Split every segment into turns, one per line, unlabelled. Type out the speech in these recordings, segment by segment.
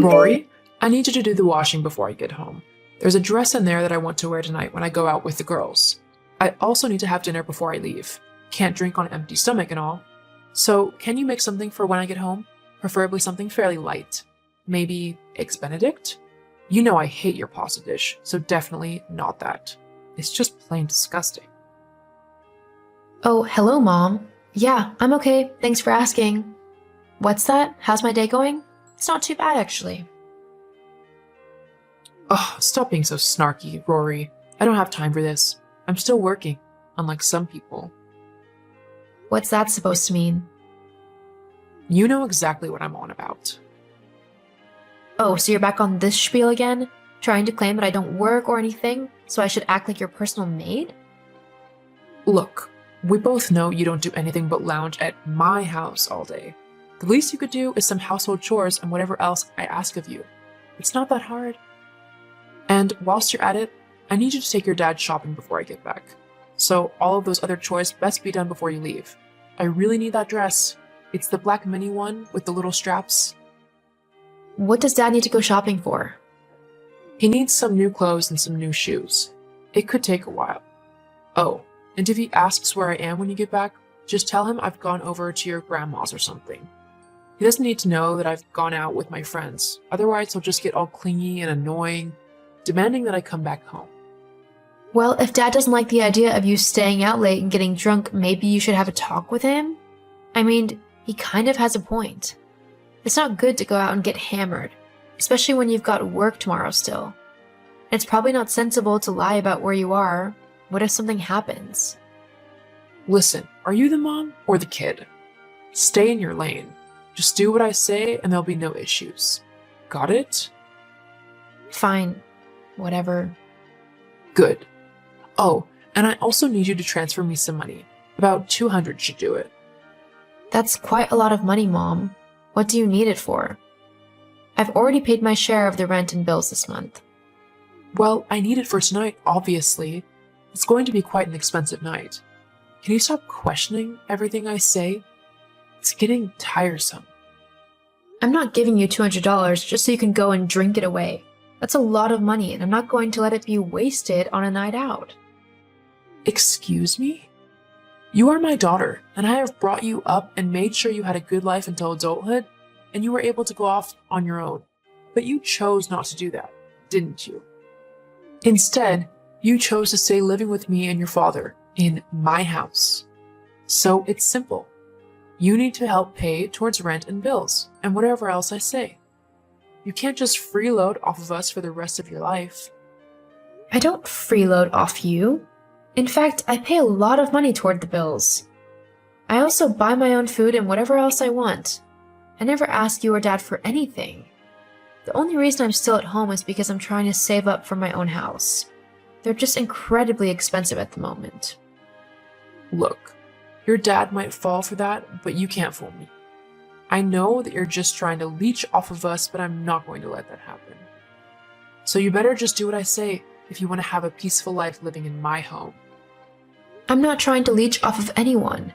Rory, I need you to do the washing before I get home. There's a dress in there that I want to wear tonight when I go out with the girls. I also need to have dinner before I leave. Can't drink on an empty stomach and all. So, can you make something for when I get home? Preferably something fairly light. Maybe Eggs Benedict? You know I hate your pasta dish, so definitely not that. It's just plain disgusting.
Oh, hello, Mom. Yeah, I'm okay. Thanks for asking. What's that? How's my day going? It's not too bad, actually.
Oh, stop being so snarky, Rory. I don't have time for this. I'm still working, unlike some people.
What's that supposed to mean?
You know exactly what I'm on about.
Oh, so you're back on this spiel again? Trying to claim that I don't work or anything, so I should act like your personal maid?
Look, we both know you don't do anything but lounge at my house all day. The least you could do is some household chores and whatever else I ask of you. It's not that hard. And whilst you're at it, I need you to take your dad shopping before I get back. So all of those other chores best be done before you leave. I really need that dress. It's the black mini one with the little straps.
What does Dad need to go shopping for?
He needs some new clothes and some new shoes. It could take a while. Oh, and if he asks where I am when you get back, just tell him I've gone over to your grandma's or something. He doesn't need to know that I've gone out with my friends. Otherwise, he'll just get all clingy and annoying, demanding that I come back home.
Well, if Dad doesn't like the idea of you staying out late and getting drunk, maybe you should have a talk with him? I mean, he kind of has a point. It's not good to go out and get hammered, especially when you've got work tomorrow still. It's probably not sensible to lie about where you are. What if something happens?
Listen, are you the mom or the kid? Stay in your lane. Just do what I say and there'll be no issues. Got it?
Fine. Whatever.
Good. Oh, and I also need you to transfer me some money. About 200 should do it.
That's quite a lot of money, Mom. What do you need it for? I've already paid my share of the rent and bills this month.
Well, I need it for tonight, obviously. It's going to be quite an expensive night. Can you stop questioning everything I say? It's getting tiresome.
I'm not giving you $200 just so you can go and drink it away. That's a lot of money, and I'm not going to let it be wasted on a night out.
Excuse me? You are my daughter, and I have brought you up and made sure you had a good life until adulthood, and you were able to go off on your own. But you chose not to do that, didn't you? Instead, you chose to stay living with me and your father in my house. So it's simple. You need to help pay towards rent and bills, and whatever else I say. You can't just freeload off of us for the rest of your life.
I don't freeload off you. In fact, I pay a lot of money toward the bills. I also buy my own food and whatever else I want. I never ask you or Dad for anything. The only reason I'm still at home is because I'm trying to save up for my own house. They're just incredibly expensive at the moment.
Look, your dad might fall for that, but you can't fool me. I know that you're just trying to leech off of us, but I'm not going to let that happen. So you better just do what I say if you want to have a peaceful life living in my home.
I'm not trying to leech off of anyone.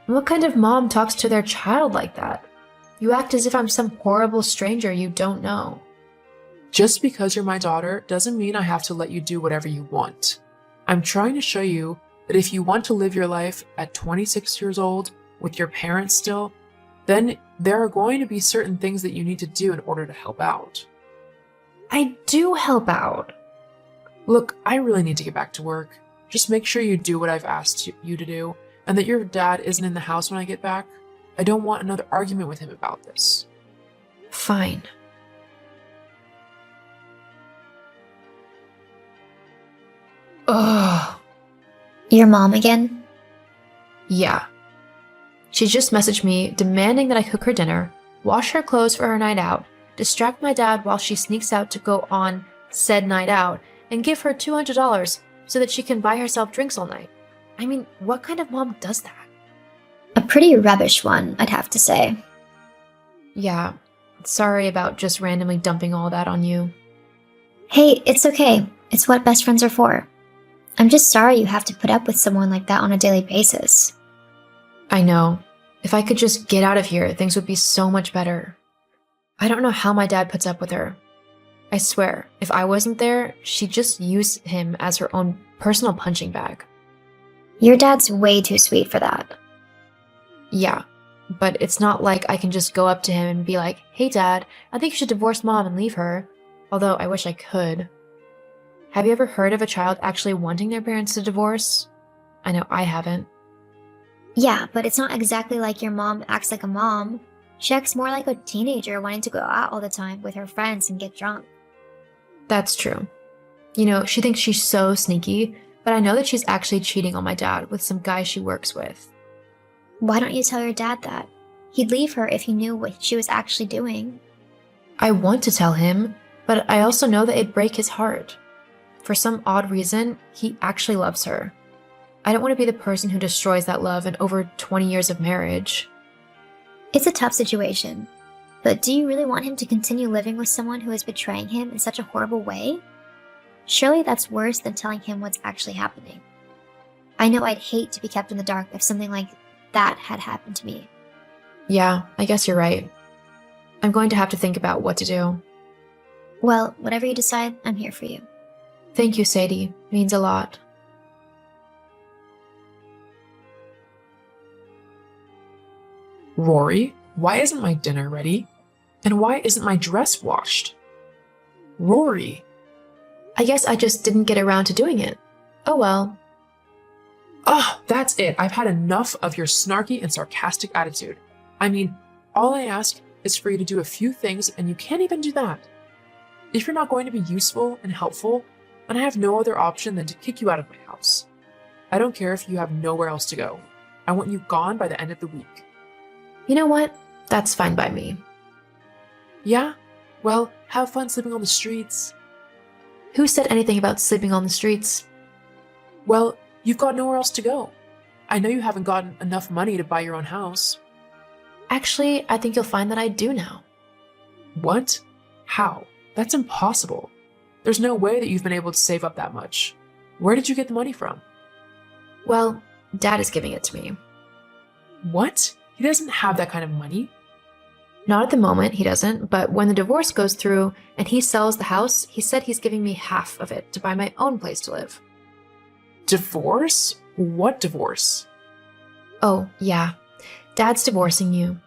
What kind of mom talks to their child like that? You act as if I'm some horrible stranger you don't know.
Just because you're my daughter doesn't mean I have to let you do whatever you want. I'm trying to show you that if you want to live your life at 26 years old with your parents still, then there are going to be certain things that you need to do in order to help out.
I do help out.
Look, I really need to get back to work. Just make sure you do what I've asked you to do, and that your dad isn't in the house when I get back. I don't want another argument with him about this.
Fine. Ugh.
Your mom again?
Yeah. She just messaged me demanding that I cook her dinner, wash her clothes for her night out, distract my dad while she sneaks out to go on said night out, and give her $200 so that she can buy herself drinks all night. I mean, what kind of mom does that?
A pretty rubbish one, I'd have to say.
Yeah, sorry about just randomly dumping all that on you.
Hey, it's okay. It's what best friends are for. I'm just sorry you have to put up with someone like that on a daily basis.
I know. If I could just get out of here, things would be so much better. I don't know how my dad puts up with her. I swear, if I wasn't there, she'd just use him as her own personal punching bag.
Your dad's way too sweet for that.
Yeah, but it's not like I can just go up to him and be like, "Hey dad, I think you should divorce mom and leave her." Although I wish I could. Have you ever heard of a child actually wanting their parents to divorce? I know I haven't.
Yeah, but it's not exactly like your mom acts like a mom. She acts more like a teenager wanting to go out all the time with her friends and get drunk.
That's true. You know, she thinks she's so sneaky, but I know that she's actually cheating on my dad with some guy she works with.
Why don't you tell your dad that? He'd leave her if he knew what she was actually doing.
I want to tell him, but I also know that it'd break his heart. For some odd reason, he actually loves her. I don't want to be the person who destroys that love in over 20 years of marriage.
It's a tough situation. But do you really want him to continue living with someone who is betraying him in such a horrible way? Surely that's worse than telling him what's actually happening. I know I'd hate to be kept in the dark if something like that had happened to me.
Yeah, I guess you're right. I'm going to have to think about what to do.
Well, whatever you decide, I'm here for you.
Thank you, Sadie. It means a lot.
Rory, why isn't my dinner ready? And why isn't my dress washed? Rory!
I guess I just didn't get around to doing it. Oh well.
Ah, that's it. I've had enough of your snarky and sarcastic attitude. I mean, all I ask is for you to do a few things, and you can't even do that. If you're not going to be useful and helpful, then I have no other option than to kick you out of my house. I don't care if you have nowhere else to go. I want you gone by the end of the week.
You know what? That's fine by me.
Yeah? Well, have fun sleeping on the streets.
Who said anything about sleeping on the streets?
Well, you've got nowhere else to go. I know you haven't gotten enough money to buy your own house.
Actually, I think you'll find that I do now.
What? How? That's impossible. There's no way that you've been able to save up that much. Where did you get the money from?
Well, Dad is giving it to me.
What? He doesn't have that kind of money.
Not at the moment, he doesn't, but when the divorce goes through and he sells the house, he said he's giving me half of it to buy my own place to live.
Divorce? What divorce?
Oh, yeah. Dad's divorcing you.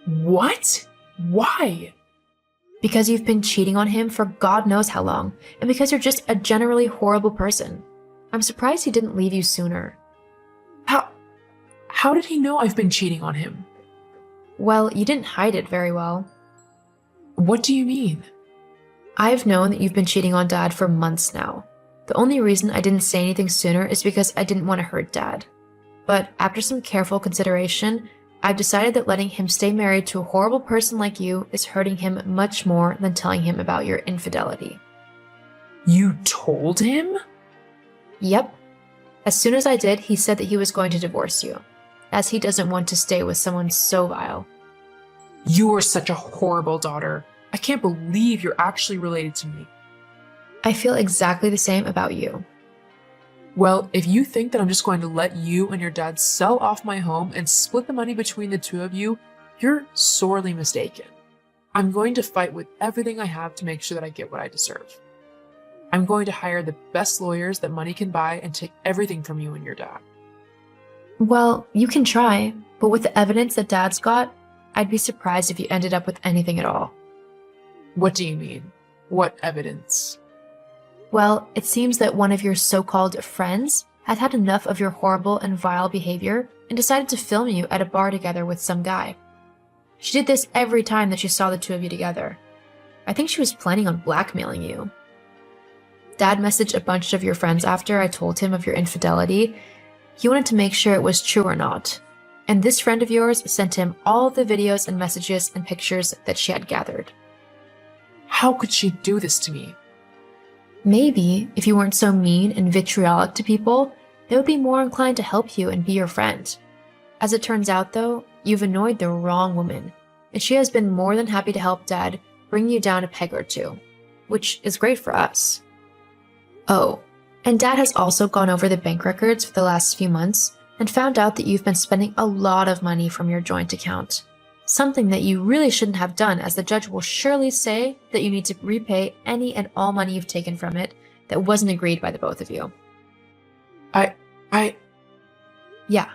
What? Why?
Because you've been cheating on him for God knows how long, and because you're just a generally horrible person. I'm surprised he didn't leave you sooner.
How did he know I've been cheating on him?
Well, you didn't hide it very well.
What do you mean?
I've known that you've been cheating on Dad for months now. The only reason I didn't say anything sooner is because I didn't want to hurt Dad. But after some careful consideration, I've decided that letting him stay married to a horrible person like you is hurting him much more than telling him about your infidelity.
You told him?
Yep. As soon as I did, he said that he was going to divorce you, as he doesn't want to stay with someone so vile.
You are such a horrible daughter. I can't believe you're actually related to me.
I feel exactly the same about you.
Well, if you think that I'm just going to let you and your dad sell off my home and split the money between the two of you, you're sorely mistaken. I'm going to fight with everything I have to make sure that I get what I deserve. I'm going to hire the best lawyers that money can buy and take everything from you and your dad.
Well, you can try, but with the evidence that Dad's got, I'd be surprised if you ended up with anything at all.
What do you mean? What evidence?
Well, it seems that one of your so-called friends had had enough of your horrible and vile behavior and decided to film you at a bar together with some guy. She did this every time that she saw the two of you together. I think she was planning on blackmailing you. Dad messaged a bunch of your friends after I told him of your infidelity. He wanted to make sure it was true or not. And this friend of yours sent him all the videos and messages and pictures that she had gathered.
How could she do this to me?
Maybe, if you weren't so mean and vitriolic to people, they would be more inclined to help you and be your friend. As it turns out, though, you've annoyed the wrong woman, and she has been more than happy to help Dad bring you down a peg or two, which is great for us. Oh, and Dad has also gone over the bank records for the last few months and found out that you've been spending a lot of money from your joint account. Something that you really shouldn't have done, as the judge will surely say that you need to repay any and all money you've taken from it that wasn't agreed by the both of you.
I,
Yeah,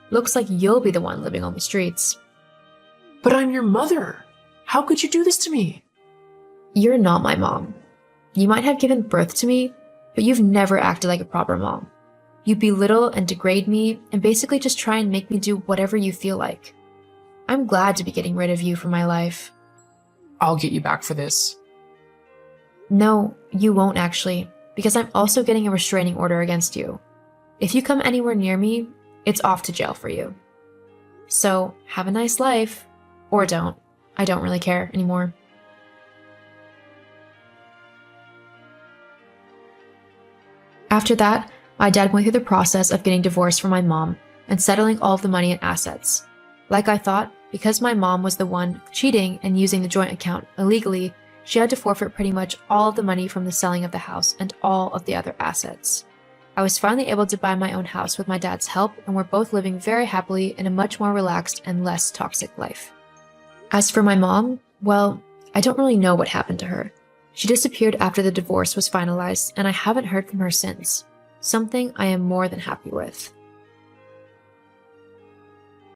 looks like you'll be the one living on the streets.
but I'm your mother. How could you do this to me?
You're not my mom. You might have given birth to me, but you've never acted like a proper mom. You belittle and degrade me and basically just try and make me do whatever you feel like. I'm glad to be getting rid of you from my life.
I'll get you back for this.
No, you won't actually, because I'm also getting a restraining order against you. If you come anywhere near me, it's off to jail for you. So, have a nice life. Or don't. I don't really care anymore. After that, my dad went through the process of getting divorced from my mom and settling all of the money and assets. Like I thought, because my mom was the one cheating and using the joint account illegally, she had to forfeit pretty much all of the money from the selling of the house and all of the other assets. I was finally able to buy my own house with my dad's help, and we're both living very happily in a much more relaxed and less toxic life. As for my mom, well, I don't really know what happened to her. She disappeared after the divorce was finalized, and I haven't heard from her since. Something I am more than happy with.